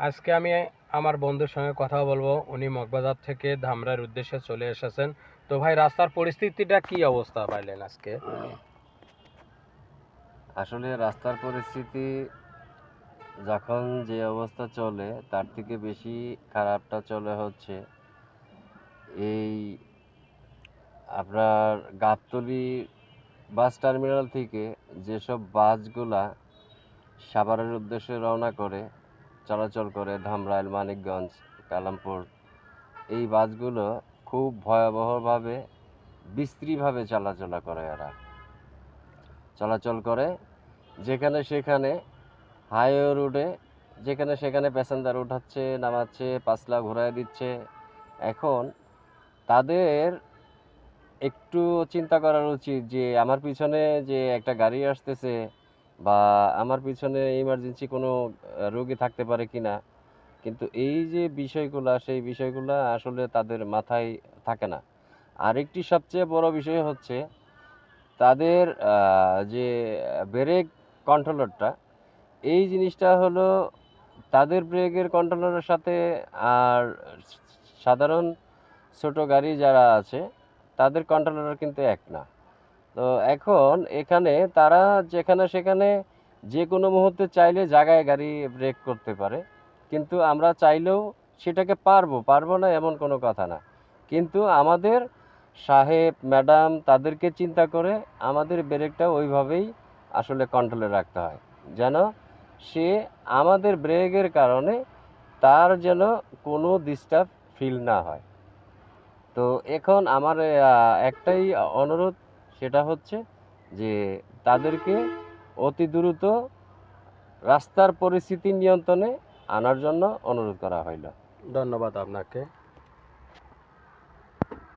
আজকে আমি আমার বন্ধুর সঙ্গে কথা বলবো। উনি মগবাজার থেকে ধামরার উদ্দেশ্যে চলে এসেছেন। তো ভাই, রাস্তার পরিস্থিতিটা কি অবস্থা পাইলেন আজকে? আসলে রাস্তার পরিস্থিতি যখন যে অবস্থা চলে তার থেকে বেশি খারাপটা চলে হচ্ছে এই আপনার গাবতলী বাস টার্মিনাল থেকে যেসব বাসগুলা সাভারের উদ্দেশ্যে রওনা করে চলাচল করে ধামরাইল, মানিকগঞ্জ, কালামপুর, এই বাসগুলো খুব ভয়াবহভাবে বিশ্রীভাবে চলাচল করে যেখানে সেখানে হাইওয়ে রোডে যেখানে সেখানে প্যাসেঞ্জার উঠাচ্ছে, নামাচ্ছে, পাঁচলা ঘোরায় দিচ্ছে। এখন তাদের একটু চিন্তা করার উচিত যে আমার পিছনে যে একটা গাড়ি আসতেছে বা আমার পিছনে ইমার্জেন্সি কোনো রোগী থাকতে পারে কিনা, কিন্তু এই যে বিষয়গুলা সেই বিষয়গুলা আসলে তাদের মাথায় থাকে না। আরেকটি সবচেয়ে বড় বিষয় হচ্ছে তাদের যে ব্রেক কন্ট্রোলারটা, এই জিনিসটা হলো তাদের ব্রেকের কন্ট্রোলারের সাথে আর সাধারণ ছোট গাড়ি যারা আছে তাদের কন্ট্রোলার কিন্তু এক না। তো এখন এখানে তারা যেখানে সেখানে যে কোনো মুহূর্তে চাইলে জায়গায় গাড়ি ব্রেক করতে পারে, কিন্তু আমরা চাইলেও সেটাকে পারবো না এমন কোনো কথা না। কিন্তু আমাদের সাহেব ম্যাডাম তাদেরকে চিন্তা করে আমাদের ব্রেকটা ওইভাবেই আসলে কন্ট্রোলে রাখতে হয়, যেন সে আমাদের ব্রেকের কারণে তার যেন কোনো ডিস্টার্ব ফিল না হয়। তো এখন আমার একটাই অনুরোধ, সেটা হচ্ছে যে তাদেরকে অতি দ্রুত রাস্তার পরিস্থিতি নিয়ন্ত্রণে আনার জন্য অনুরোধ করা হইল। ধন্যবাদ আপনাকে।